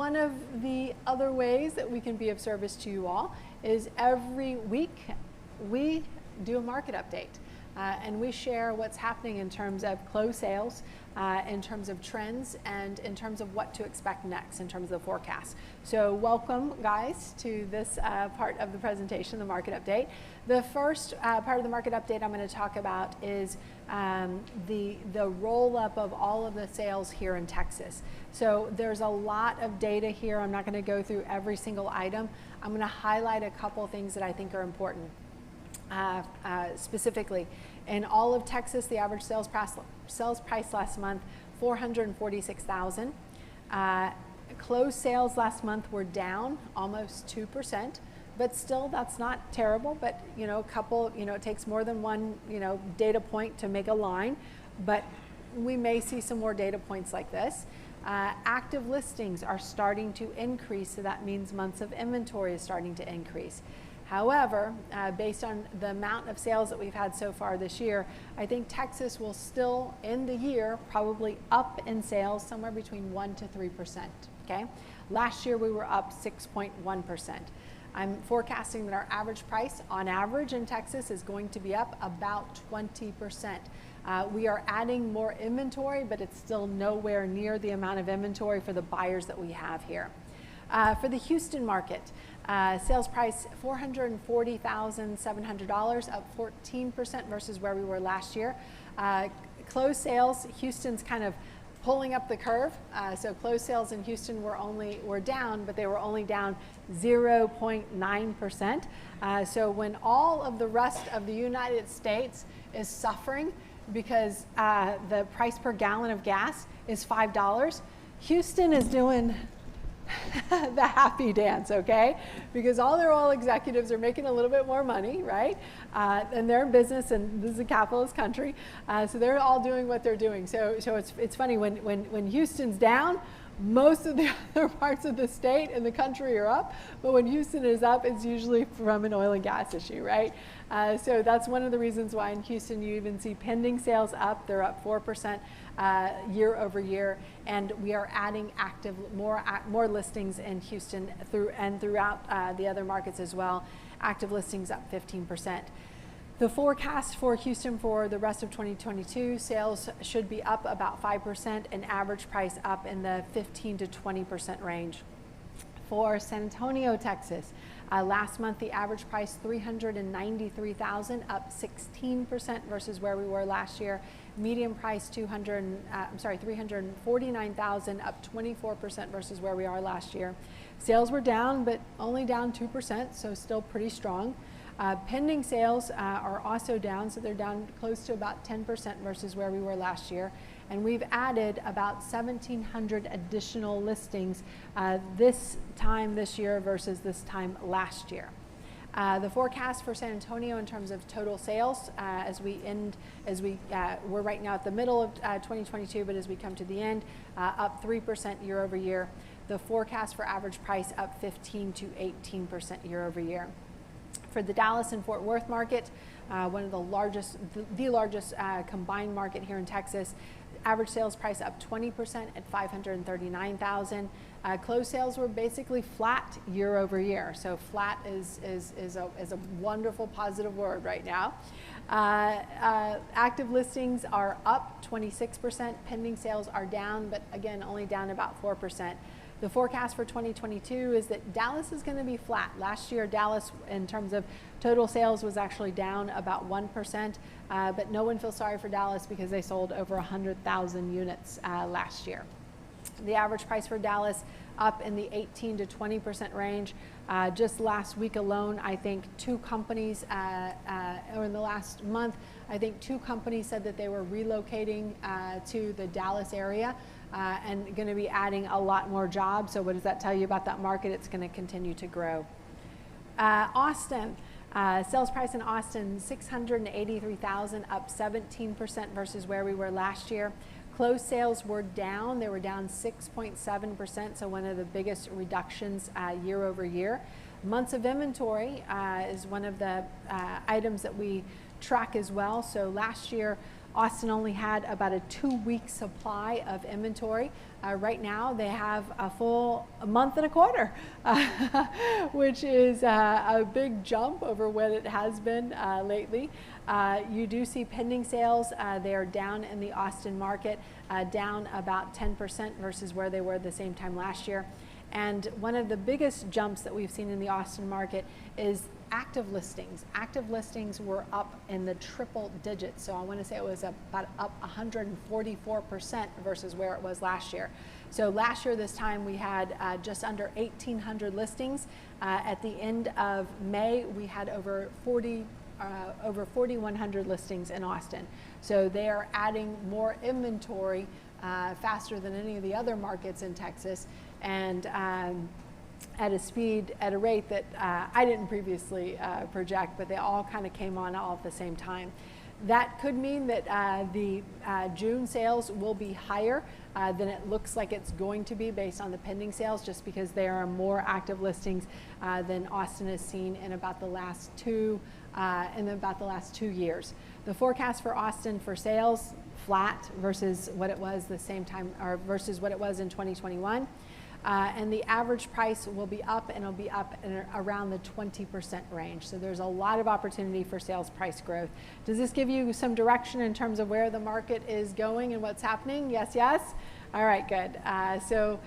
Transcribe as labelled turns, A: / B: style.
A: one of the other ways that we can be of service to you all is every week we do a market update. And we share what's happening in terms of closed sales, in terms of trends, and in terms of what to expect next in terms of the forecast. So welcome, guys, to this part of the presentation, the market update. The first part of the market update I'm going to talk about is the roll-up of all of the sales here in Texas. So there's a lot of data here. I'm not going to go through every single item. I'm going to highlight a couple things that I think are important. Specifically, in all of Texas, the average sales price last month, $446,000. Closed sales last month were down almost 2%, but still that's not terrible. But it takes more than one data point to make a line, but we may see some more data points like this. Active listings are starting to increase, so that means months of inventory is starting to increase. However, based on the amount of sales that we've had so far this year, I think Texas will still end the year probably up in sales somewhere between 1% to 3%. Okay, last year we were up 6.1%. I'm forecasting that our average price on average in Texas is going to be up about 20%. We are adding more inventory, but it's still nowhere near the amount of inventory for the buyers that we have here. For the Houston market, sales price $440,700, up 14% versus where we were last year. Closed sales, Houston's kind of pulling up the curve. So closed sales in Houston were down, but they were only down 0.9%. So when all of the rest of the United States is suffering because the price per gallon of gas is $5, Houston is doing the happy dance, okay? Because all their oil executives are making a little bit more money, right? And they're in business, and this is a capitalist country, so they're all doing what they're doing. So it's funny when Houston's down, most of the other parts of the state and the country are up, but when Houston is up, it's usually from an oil and gas issue, right? So that's one of the reasons why in Houston you even see pending sales up. They're up 4% year over year, and we are adding more listings in Houston throughout the other markets as well. Active listings up 15%. The forecast for Houston for the rest of 2022, sales should be up about 5% and average price up in the 15 to 20% range. For San Antonio, Texas, last month the average price $393,000, up 16% versus where we were last year. Median price $349,000, up 24% versus where we are last year. Sales were down, but only down 2%, so still pretty strong. Pending sales are also down, so they're down close to about 10% versus where we were last year. And we've added about 1,700 additional listings this time this year versus this time last year. The forecast for San Antonio in terms of total sales we're right now at the middle of 2022, but as we come to the end, up 3% year over year. The forecast for average price up 15 to 18% year over year. For the Dallas and Fort Worth market, one of the largest combined market here in Texas, average sales price up 20% at $539,000. Closed sales were basically flat year over year. So flat is a wonderful positive word right now. Active listings are up 26%. Pending sales are down, but again, only down about 4%. The forecast for 2022 is that Dallas is going to be flat. Last year, Dallas, in terms of total sales, was actually down about 1%, but no one feels sorry for Dallas because they sold over 100,000 units last year. The average price for Dallas up in the 18 to 20% range. Just last week alone, I think two companies, or in the last month, I think two companies said that they were relocating to the Dallas area. And going to be adding a lot more jobs. So what does that tell you about that market? It's going to continue to grow. Austin, sales price in Austin, $683,000, up 17% versus where we were last year. Closed sales were down. They were down 6.7%, so one of the biggest reductions year over year. Months of inventory is one of the items that we track as well. So last year, Austin only had about a 2-week supply of inventory. Right now, they have a full month and a quarter, which is a big jump over what it has been lately. You do see pending sales. They are down in the Austin market, down about 10% versus where they were the same time last year. And one of the biggest jumps that we've seen in the Austin market is active listings. Active listings were up in the triple digits. So I want to say it was about up 144% versus where it was last year. So last year this time we had just under 1,800 listings. At the end of May, we had over 4,100 listings in Austin. So they are adding more inventory faster than any of the other markets in Texas, and at a rate that I didn't previously project, but they all kind of came on all at the same time. That could mean that the June sales will be higher than it looks like it's going to be based on the pending sales, just because there are more active listings than Austin has seen in about the last 2 years. The forecast for Austin for sales, flat versus what it was the same time, or versus what it was in 2021. And the average price will be up, and it'll be up in around the 20% range. So there's a lot of opportunity for sales price growth. Does this give you some direction in terms of where the market is going and what's happening? Yes, yes? All right, good. So